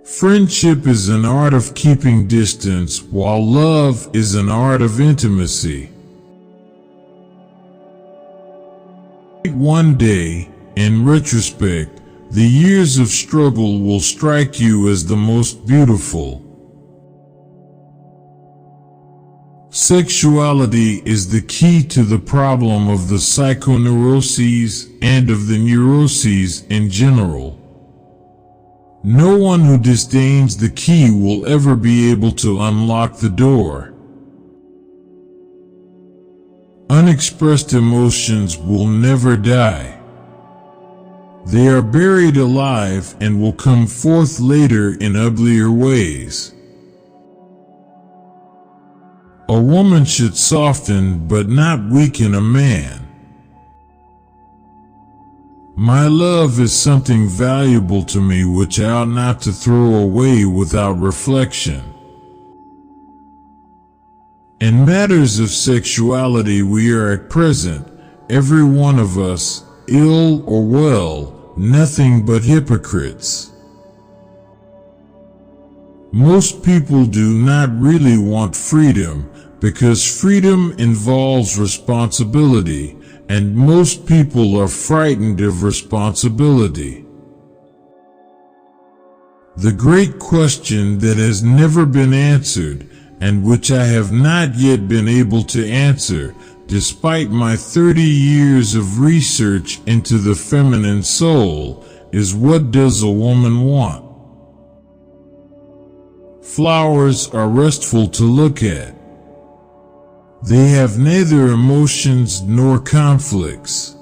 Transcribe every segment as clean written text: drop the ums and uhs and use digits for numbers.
Friendship is an art of keeping distance, while love is an art of intimacy. One day, in retrospect, the years of struggle will strike you as the most beautiful. Sexuality is the key to the problem of the psychoneuroses and of the neuroses in general. No one who disdains the key will ever be able to unlock the door. Unexpressed emotions will never die. They are buried alive and will come forth later in uglier ways. A woman should soften but not weaken a man. My love is something valuable to me which I ought not to throw away without reflection. In matters of sexuality we are at present, every one of us, ill or well, nothing but hypocrites. Most people do not really want freedom because freedom involves responsibility, and most people are frightened of responsibility. The great question that has never been answered, and which I have not yet been able to answer, despite my 30 years of research into the feminine soul, is what does a woman want? Flowers are restful to look at. They have neither emotions nor conflicts.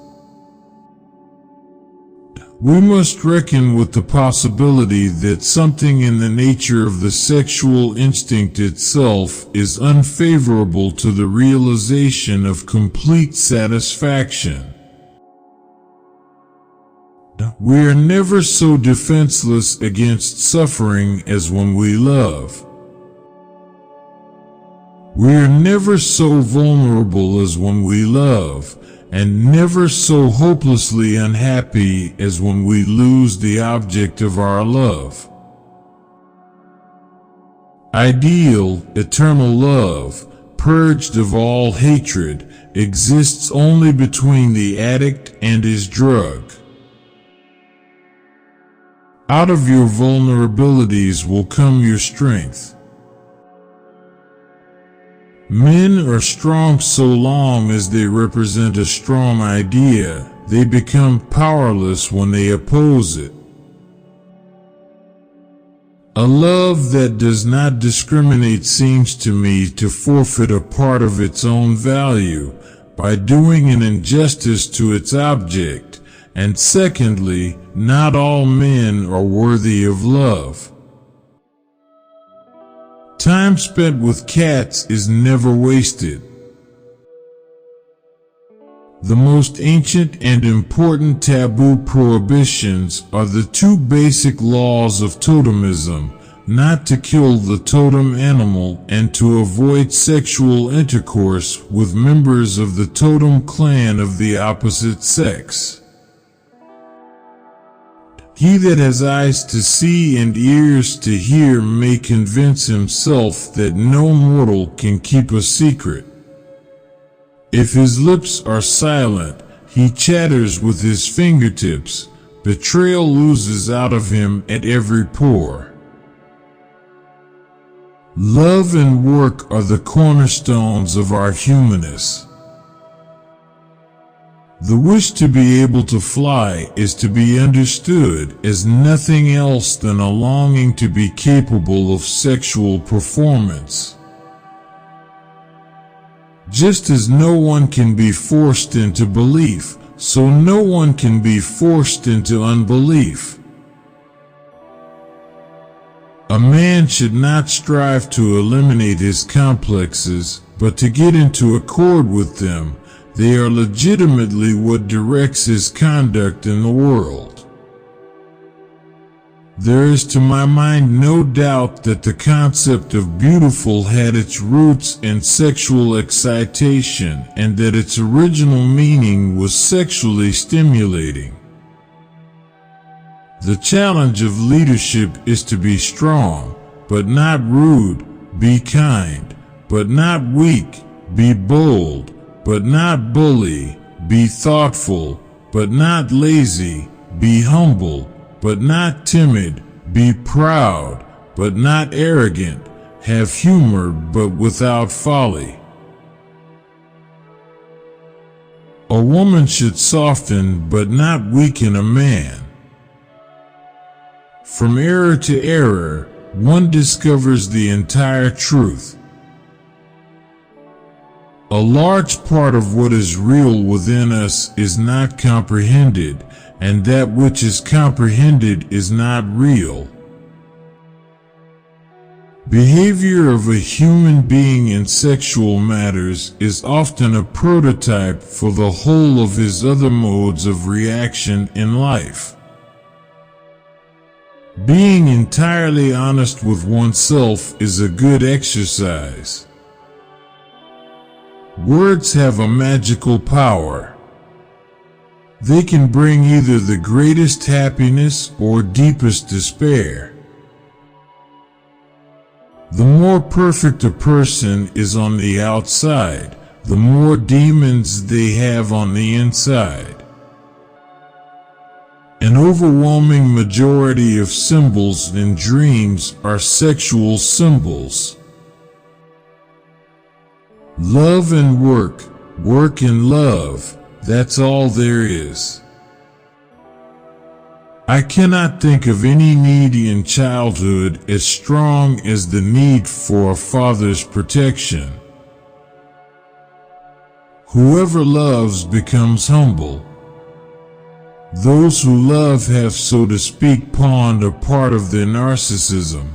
We must reckon with the possibility that something in the nature of the sexual instinct itself is unfavorable to the realization of complete satisfaction. We are never so defenseless against suffering as when we love. We are never so vulnerable as when we love, and never so hopelessly unhappy as when we lose the object of our love. Ideal, eternal love, purged of all hatred, exists only between the addict and his drug. Out of your vulnerabilities will come your strength. Men are strong so long as they represent a strong idea. They become powerless when they oppose it. A love that does not discriminate seems to me to forfeit a part of its own value by doing an injustice to its object, and secondly, not all men are worthy of love. Time spent with cats is never wasted. The most ancient and important taboo prohibitions are the two basic laws of totemism: not to kill the totem animal and to avoid sexual intercourse with members of the totem clan of the opposite sex. He that has eyes to see and ears to hear may convince himself that no mortal can keep a secret. If his lips are silent, he chatters with his fingertips. Betrayal oozes out of him at every pore. Love and work are the cornerstones of our humanness. The wish to be able to fly is to be understood as nothing else than a longing to be capable of sexual performance. Just as no one can be forced into belief, so no one can be forced into unbelief. A man should not strive to eliminate his complexes, but to get into accord with them. They are legitimately what directs his conduct in the world. There is to my mind no doubt that the concept of beautiful had its roots in sexual excitation and that its original meaning was sexually stimulating. The challenge of leadership is to be strong, but not rude, be kind, but not weak, be bold, but not bully, be thoughtful, but not lazy, be humble, but not timid, be proud, but not arrogant, have humor, but without folly. A woman should soften, but not weaken a man. From error to error, one discovers the entire truth. A large part of what is real within us is not comprehended, and that which is comprehended is not real. Behavior of a human being in sexual matters is often a prototype for the whole of his other modes of reaction in life. Being entirely honest with oneself is a good exercise. Words have a magical power. They can bring either the greatest happiness or deepest despair. The more perfect a person is on the outside, the more demons they have on the inside. An overwhelming majority of symbols in dreams are sexual symbols. Love and work, work and love, that's all there is. I cannot think of any need in childhood as strong as the need for a father's protection. Whoever loves becomes humble. Those who love have, so to speak, pawned a part of their narcissism.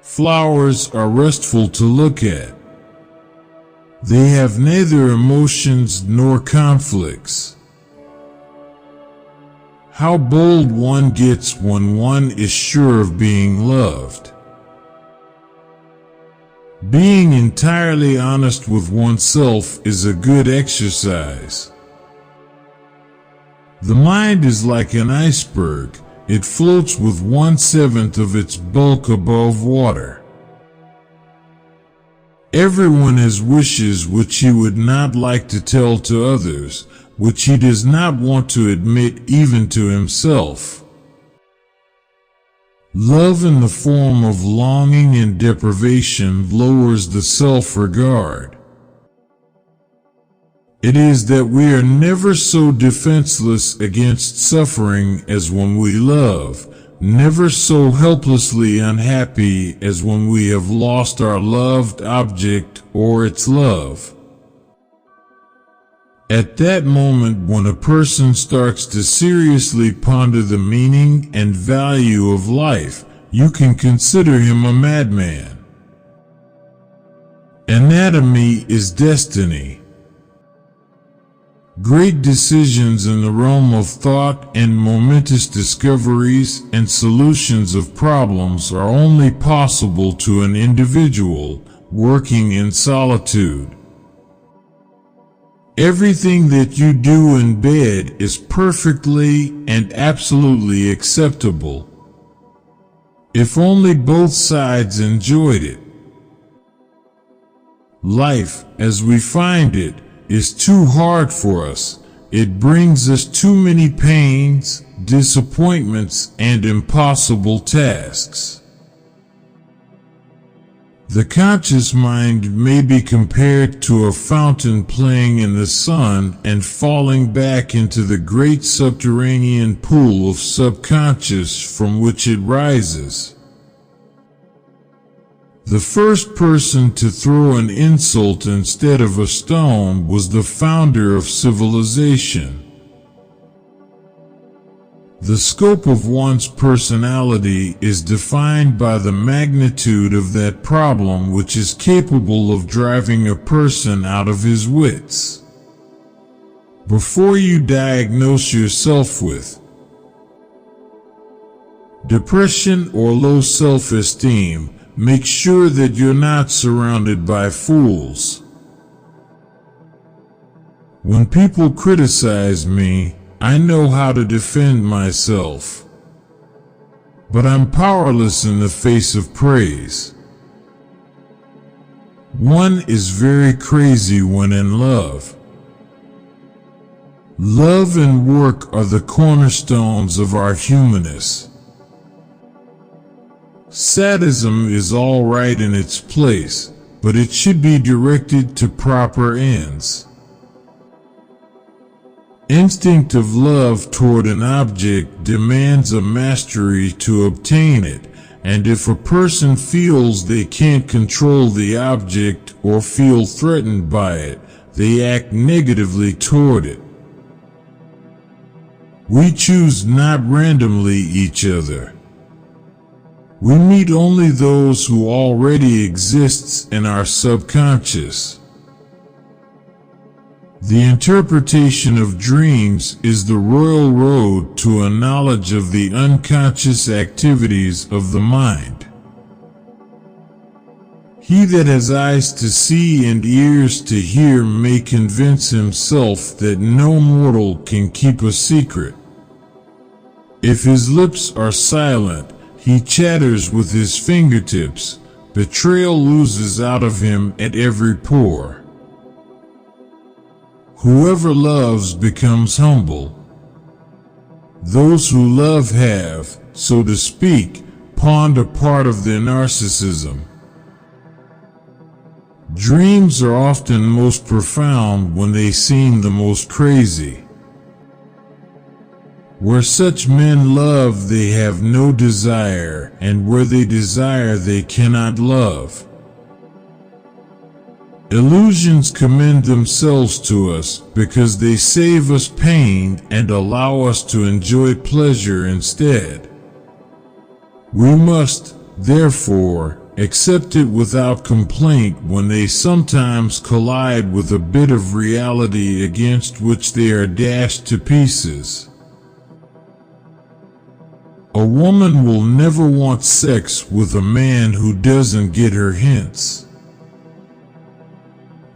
Flowers are restful to look at. They have neither emotions nor conflicts. How bold one gets when one is sure of being loved. Being entirely honest with oneself is a good exercise. The mind is like an iceberg. It floats with 1/7 of its bulk above water. Everyone has wishes which he would not like to tell to others, which he does not want to admit even to himself. Love in the form of longing and deprivation lowers the self-regard. It is that we are never so defenseless against suffering as when we love, never so helplessly unhappy as when we have lost our loved object or its love. At that moment, when a person starts to seriously ponder the meaning and value of life, you can consider him a madman. Anatomy is destiny. Great decisions in the realm of thought and momentous discoveries and solutions of problems are only possible to an individual working in solitude. Everything that you do in bed is perfectly and absolutely acceptable, if only both sides enjoyed it. Life, as we find it, is too hard for us. It brings us too many pains, disappointments, and impossible tasks. The conscious mind may be compared to a fountain playing in the sun and falling back into the great subterranean pool of subconscious from which it rises. The first person to throw an insult instead of a stone was the founder of civilization. The scope of one's personality is defined by the magnitude of that problem which is capable of driving a person out of his wits. Before you diagnose yourself with depression or low self-esteem, make sure that you're not surrounded by fools. When people criticize me, I know how to defend myself. But I'm powerless in the face of praise. One is very crazy when in love. Love and work are the cornerstones of our humanness. Sadism is all right in its place, but it should be directed to proper ends. Instinct of love toward an object demands a mastery to obtain it, and if a person feels they can't control the object or feel threatened by it, they act negatively toward it. We choose not randomly each other. We meet only those who already exists in our subconscious. The interpretation of dreams is the royal road to a knowledge of the unconscious activities of the mind. He that has eyes to see and ears to hear may convince himself that no mortal can keep a secret. If his lips are silent, he chatters with his fingertips. Betrayal oozes out of him at every pore. Whoever loves becomes humble. Those who love have, so to speak, pawned a part of their narcissism. Dreams are often most profound when they seem the most crazy. Where such men love, they have no desire, and where they desire, they cannot love. Illusions commend themselves to us because they save us pain and allow us to enjoy pleasure instead. We must, therefore, accept it without complaint when they sometimes collide with a bit of reality against which they are dashed to pieces. A woman will never want sex with a man who doesn't get her hints.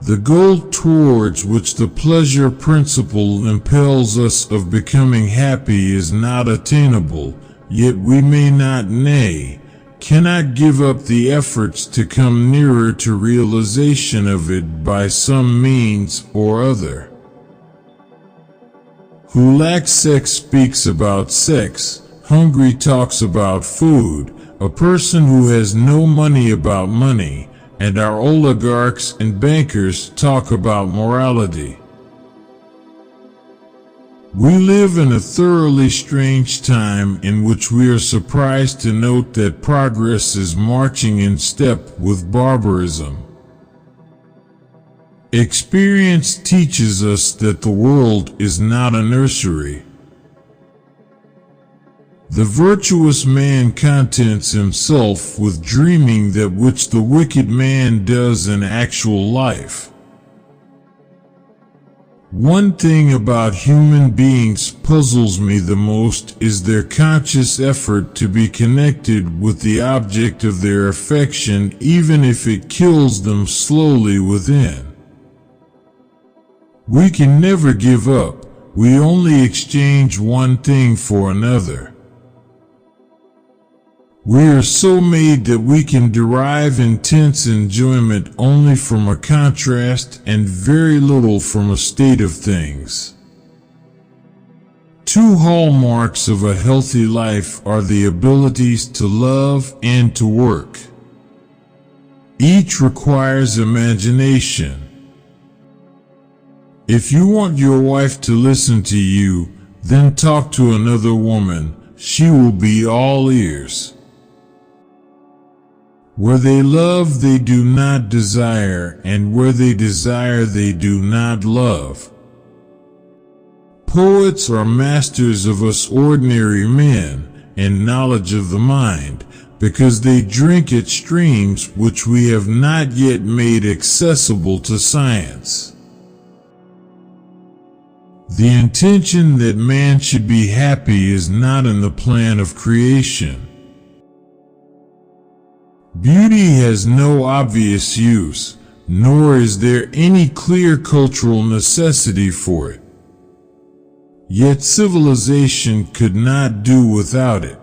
The goal towards which the pleasure principle impels us of becoming happy is not attainable, yet we may not, nay, cannot give up the efforts to come nearer to realization of it by some means or other. Who lacks sex speaks about sex, hungry talks about food, a person who has no money about money, and our oligarchs and bankers talk about morality. We live in a thoroughly strange time in which we are surprised to note that progress is marching in step with barbarism. Experience teaches us that the world is not a nursery. The virtuous man contents himself with dreaming that which the wicked man does in actual life. One thing about human beings puzzles me the most is their conscious effort to be connected with the object of their affection, even if it kills them slowly within. We can never give up, we only exchange one thing for another. We are so made that we can derive intense enjoyment only from a contrast and very little from a state of things. Two hallmarks of a healthy life are the abilities to love and to work. Each requires imagination. If you want your wife to listen to you, then talk to another woman. She will be all ears. Where they love, they do not desire, and where they desire, they do not love. Poets are masters of us ordinary men in knowledge of the mind, because they drink at streams which we have not yet made accessible to science. The intention that man should be happy is not in the plan of creation. Beauty has no obvious use, nor is there any clear cultural necessity for it. Yet civilization could not do without it.